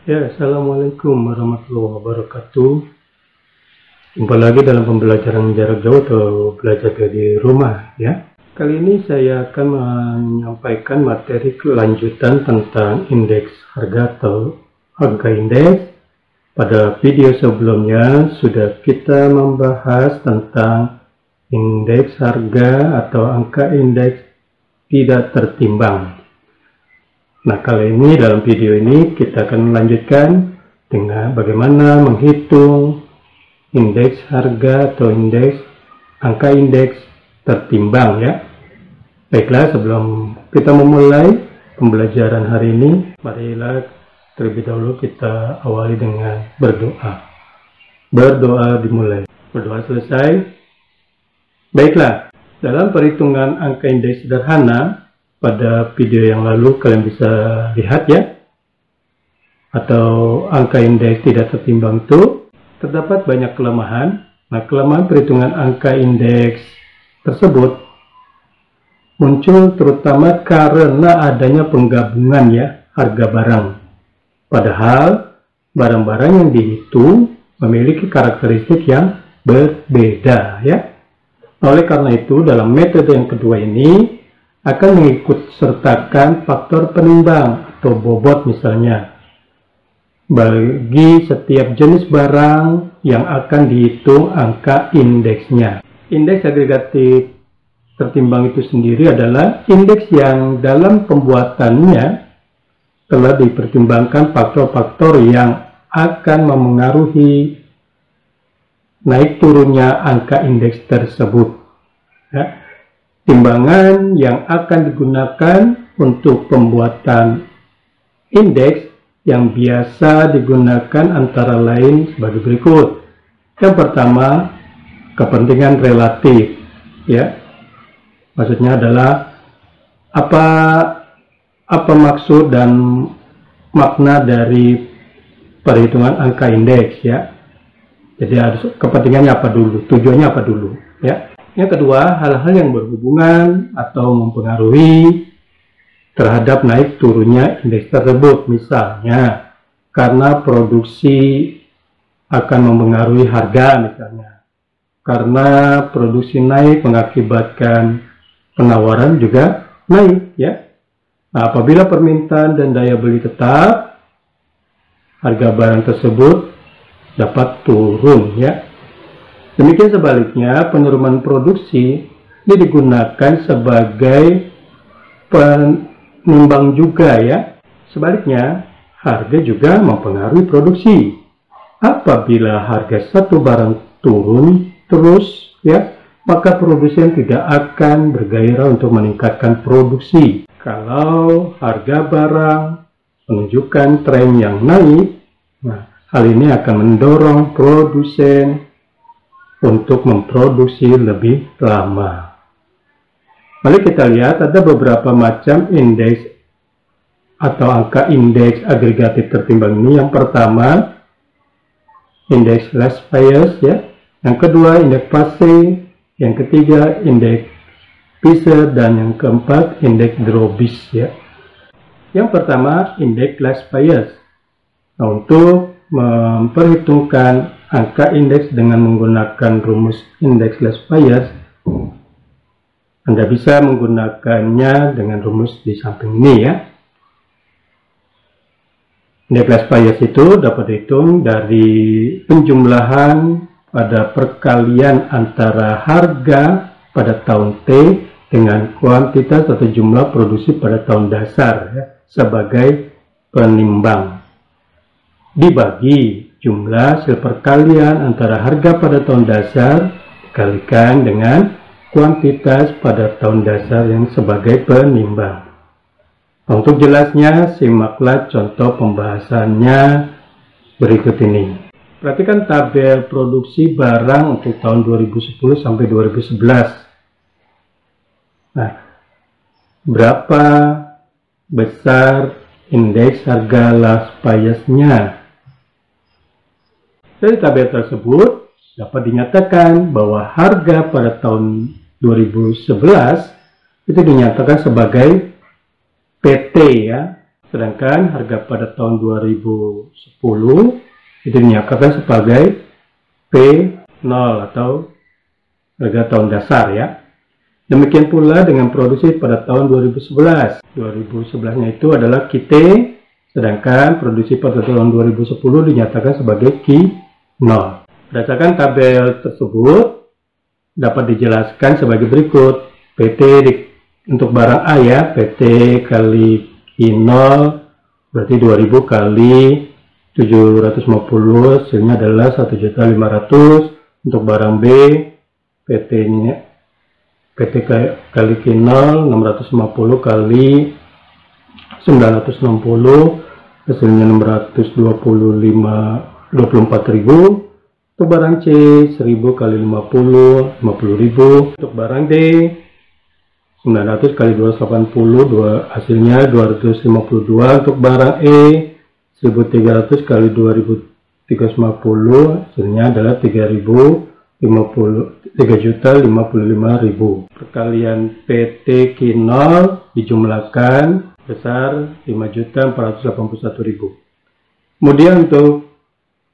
Ya, Assalamualaikum warahmatullahi wabarakatuh. Jumpa lagi dalam pembelajaran jarak jauh atau belajar dari rumah ya. Kali ini saya akan menyampaikan materi kelanjutan tentang indeks harga atau harga indeks. Pada video sebelumnya sudah kita membahas tentang indeks harga atau angka indeks tidak tertimbang. Nah, kali ini dalam video ini kita akan melanjutkan dengan bagaimana menghitung indeks harga atau angka indeks tertimbang ya. Baiklah, sebelum kita memulai pembelajaran hari ini, marilah terlebih dahulu kita awali dengan berdoa. Berdoa dimulai. Berdoa selesai. Baiklah, dalam perhitungan angka indeks sederhana, pada video yang lalu kalian bisa lihat ya, atau angka indeks tidak tertimbang itu terdapat banyak kelemahan. Nah, kelemahan perhitungan angka indeks tersebut muncul terutama karena adanya penggabungan ya harga barang. Padahal barang-barang yang dihitung memiliki karakteristik yang berbeda ya. Oleh karena itu, dalam metode yang kedua ini akan mengikut sertakan faktor penimbang atau bobot misalnya bagi setiap jenis barang yang akan dihitung angka indeksnya. Indeks agregatif tertimbang itu sendiri adalah indeks yang dalam pembuatannya telah dipertimbangkan faktor-faktor yang akan memengaruhi naik turunnya angka indeks tersebut ya. Timbangan yang akan digunakan untuk pembuatan indeks yang biasa digunakan antara lain sebagai berikut. Yang pertama, kepentingan relatif ya. Maksudnya adalah apa maksud dan makna dari perhitungan angka indeks ya. Jadi harus kepentingannya apa dulu, tujuannya apa dulu ya. Yang kedua, hal-hal yang berhubungan atau mempengaruhi terhadap naik turunnya indeks tersebut. Misalnya, karena produksi akan mempengaruhi harga misalnya. Karena produksi naik mengakibatkan penawaran juga naik ya. Nah, apabila permintaan dan daya beli tetap, harga barang tersebut dapat turun ya. Demikian sebaliknya, penurunan produksi ini digunakan sebagai penimbang juga ya. Sebaliknya, harga juga mempengaruhi produksi. Apabila harga satu barang turun terus ya, maka produsen tidak akan bergairah untuk meningkatkan produksi. Kalau harga barang menunjukkan tren yang naik, nah, hal ini akan mendorong produsen untuk memproduksi lebih lama. Mari kita lihat ada beberapa macam indeks atau angka indeks agregatif tertimbang ini. Yang pertama, indeks last price ya. Yang kedua, indeks Passe. Yang ketiga, indeks Fisher. Dan yang keempat, indeks Drobis ya. Yang pertama, indeks last price. Nah, untuk memperhitungkan angka indeks dengan menggunakan rumus indeks last price, Anda bisa menggunakannya dengan rumus di samping ini ya. Indeks last price itu dapat dihitung dari penjumlahan pada perkalian antara harga pada tahun T dengan kuantitas atau jumlah produksi pada tahun dasar ya, sebagai penimbang, dibagi jumlah hasil perkalian antara harga pada tahun dasar dikalikan dengan kuantitas pada tahun dasar yang sebagai penimbang. Untuk jelasnya, simaklah contoh pembahasannya berikut ini. Perhatikan tabel produksi barang untuk tahun 2010 sampai 2011. Nah, berapa besar indeks harga last price-nya? Dari tabel tersebut dapat dinyatakan bahwa harga pada tahun 2011 itu dinyatakan sebagai PT ya, sedangkan harga pada tahun 2010 itu dinyatakan sebagai P0 atau harga tahun dasar ya. Demikian pula dengan produksi pada tahun 2011. 2011-nya itu adalah QT, sedangkan produksi pada tahun 2010 dinyatakan sebagai Q0. Berdasarkan tabel tersebut dapat dijelaskan sebagai berikut. PT untuk barang A ya, PT kali Q0 berarti 2000 kali 750, hasilnya adalah 1.500.000. Untuk barang B, PT kali Q0 650 kali 960, hasilnya 624.000. Untuk barang C, 1000 kali 50, 50.000. Untuk barang D, 900 kali 280, hasilnya 252. Untuk barang E, 1300 kali 2350, hasilnya adalah 3.055.000. Perkalian PT Q0 dijumlahkan besar 5.481.000. Kemudian untuk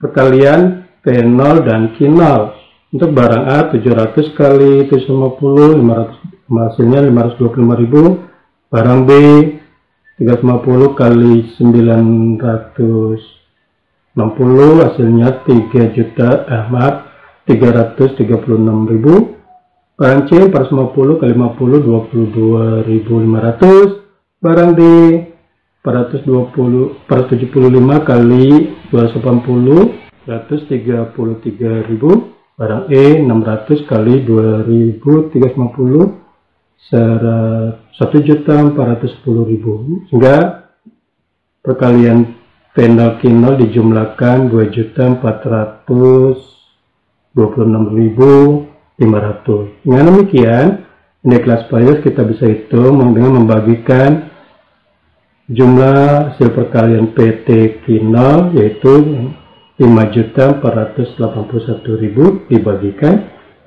perkalian P0 dan Q0, untuk barang A 700 kali 750, 500, hasilnya 525.000. Barang B 350 kali 960, hasilnya 336.000. Barang C 450 kali 50, 22.500. Barang D 475 kali 280, 133.000. Barang E 600 kali 2350, 1.410.000. Sehingga perkalian P0 Q0 dijumlahkan 2.426.500. Dengan demikian indeks class price kita bisa hitung dengan membagikan jumlah hasil perkalian PT Q0 yaitu 5.481.000 dibagikan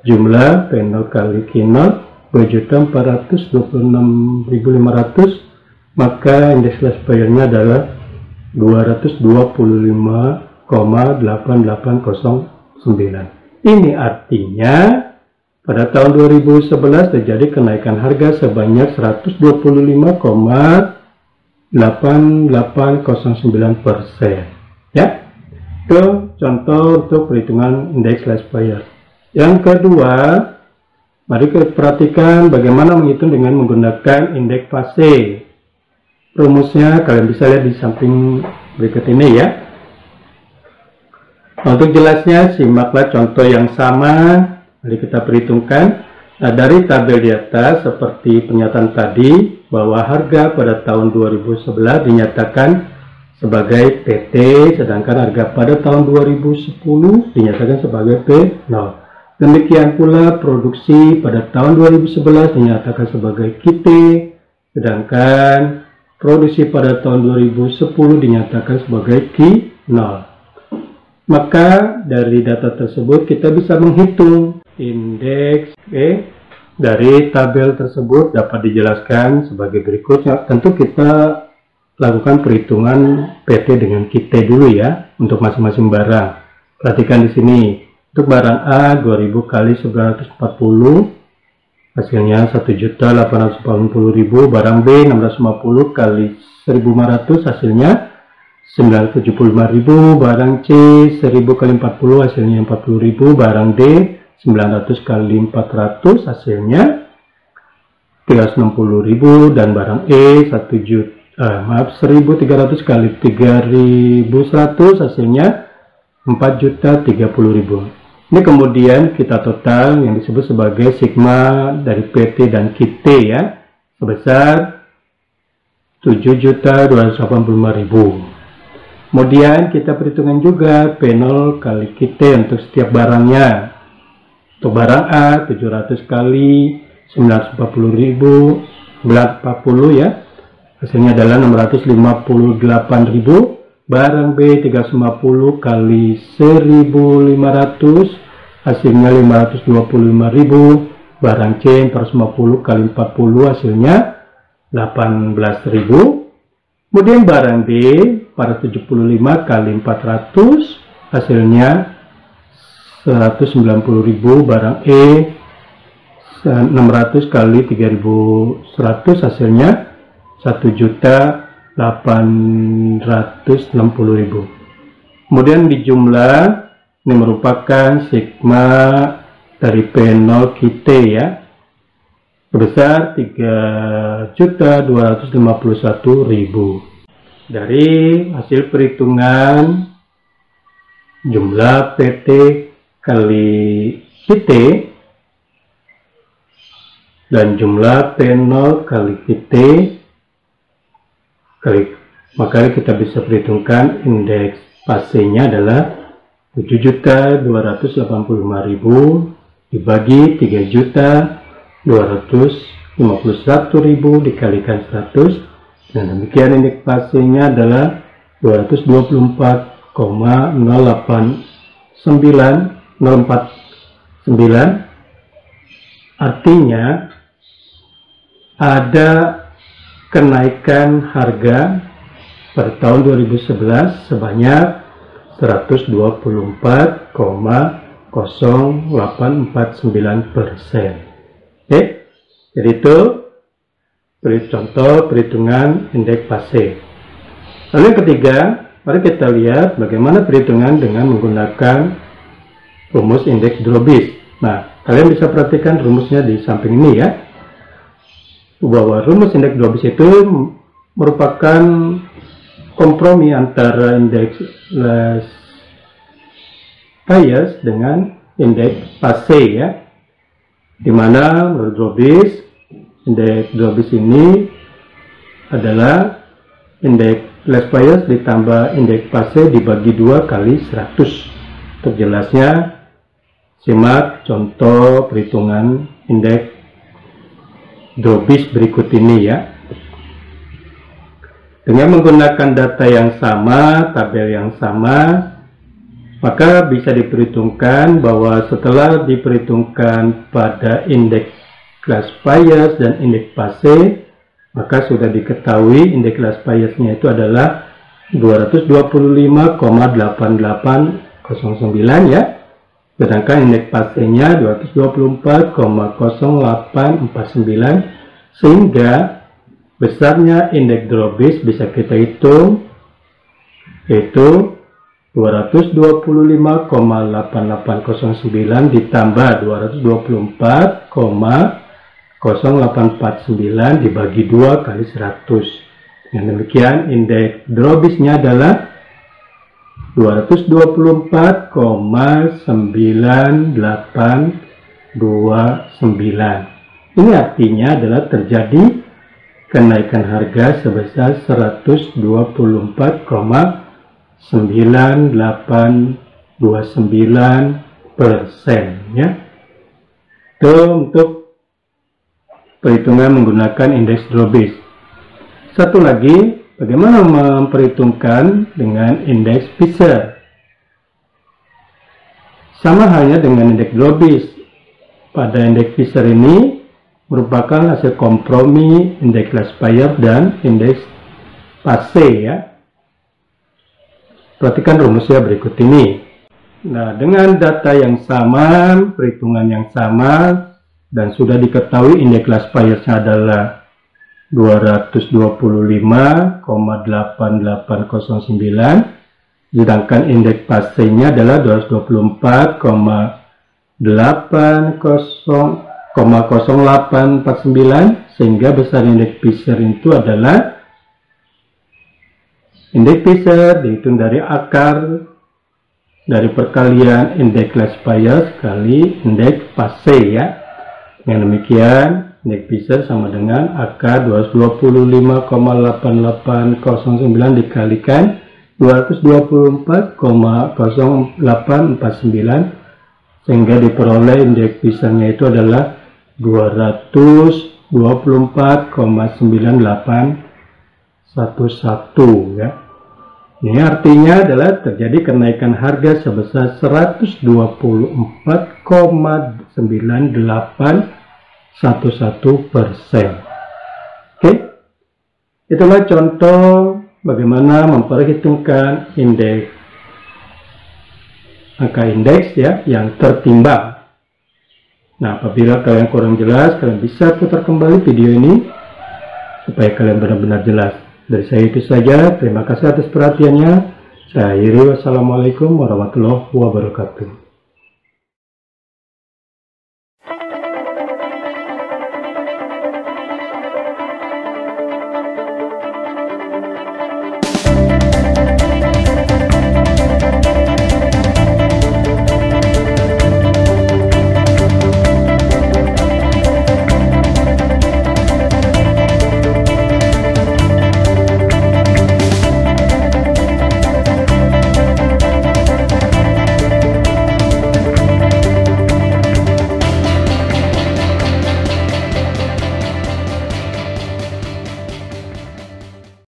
jumlah P0 kali Q0 2.426.500, maka indeks class price-nya adalah 225,8809. Ini artinya pada tahun 2011 terjadi kenaikan harga sebanyak 125,8809%. Ya, itu contoh untuk perhitungan indeks class price. Yang kedua, mari kita perhatikan bagaimana menghitung dengan menggunakan indeks fase. Rumusnya kalian bisa lihat di samping berikut ini ya. Untuk jelasnya simaklah contoh yang sama. Mari kita perhitungkan. Nah, dari tabel di atas seperti pernyataan tadi bahwa harga pada tahun 2011 dinyatakan sebagai PT, sedangkan harga pada tahun 2010 dinyatakan sebagai P0. Demikian pula produksi pada tahun 2011 dinyatakan sebagai QT, sedangkan produksi pada tahun 2010 dinyatakan sebagai Q0. Maka dari data tersebut kita bisa menghitung indeks dari tabel tersebut dapat dijelaskan sebagai berikutnya. Tentu kita lakukan perhitungan PT dengan QT dulu ya untuk masing-masing barang. Perhatikan di sini. Untuk barang A 2000 kali 940, hasilnya 1.880.000. Barang B 650 kali 1.500, hasilnya 975.000. Barang C 1000 kali 40, hasilnya 40.000. Barang D 900 kali 400, hasilnya 360.000. Dan barang E 1.300 kali 3.100, hasilnya 4.030.000. Ini kemudian kita total yang disebut sebagai sigma dari PT dan QT ya, sebesar 7.285.000. Kemudian kita perhitungan juga P0 kali QT untuk setiap barangnya. Untuk barang A 700 kali 940.000, 940 ya, hasilnya adalah 658.000. Barang B 350 kali 1.500, hasilnya 525.000. Barang C 450 kali 40, hasilnya 18.000. Kemudian barang D 475 kali 400 hasilnya 190.000. Barang E 600 kali 3.100 hasilnya 1.860.000. Kemudian di jumlah ini merupakan sigma dari P0 QT ya, sebesar 3.251.000. Dari hasil perhitungan jumlah PT kali QT dan jumlah P0 kali QT maka kita bisa perhitungkan indeks pasenya adalah 7.285.000 dibagi 3.251.000 dikalikan 100, dan demikian indeks pasenya adalah 224,089. Artinya ada kenaikan harga pada tahun 2011 sebanyak 124,0849%. Oke, jadi itu contoh perhitungan indeks fase. Lalu yang ketiga, mari kita lihat bagaimana perhitungan dengan menggunakan rumus indeks Drobis. Nah, kalian bisa perhatikan rumusnya di samping ini ya, bahwa rumus indeks Drobis itu merupakan kompromi antara indeks bias dengan indeks fase ya, dimana menurut Drobis, indeks Drobis ini adalah indeks less bias ditambah indeks fase dibagi 2 kali 100. Untuk jelasnya simak contoh perhitungan indeks Drobis berikut ini ya. Dengan menggunakan data yang sama, tabel yang sama, maka bisa diperhitungkan bahwa setelah diperhitungkan pada indeks class bias dan indeks fase, maka sudah diketahui indeks class biasnya itu adalah 225,8809 ya, sedangkan indeks fasenya 224,0849, sehingga besarnya indeks Drobis bisa kita hitung yaitu 225,8809 ditambah 224,0849 dibagi 2 kali 100. Dengan demikian indeks Drobisnya adalah 224,9829. Ini artinya adalah terjadi kenaikan harga sebesar 124,9829% ya. Itu untuk perhitungan menggunakan indeks Drobis. Satu lagi, bagaimana memperhitungkan dengan indeks Fisher? Sama halnya dengan indeks Drobis. Pada indeks Fisher ini merupakan hasil kompromi indeks class bias dan indeks fase ya. Perhatikan rumusnya berikut ini. Nah, dengan data yang sama, perhitungan yang sama, dan sudah diketahui indeks class biasnya adalah 224,8809, sedangkan indeks fasenya adalah 224,0849, sehingga besar indeks Fisher itu adalah indeks Fisher dihitung dari akar dari perkalian indeks class bias kali indeks fase ya. Dengan demikian indeks Fisher sama dengan akar 225,8809 dikalikan 224,0849, sehingga diperoleh indeks Fishernya itu adalah 224,9811 ya. Ini artinya adalah terjadi kenaikan harga sebesar 124,9811%. Oke, itulah contoh bagaimana memperhitungkan angka indeks ya yang tertimbang. Nah, apabila kalian kurang jelas, kalian bisa putar kembali video ini supaya kalian benar-benar jelas. Dari saya itu saja. Terima kasih atas perhatiannya. Saya akhiri. Wassalamualaikum warahmatullahi wabarakatuh.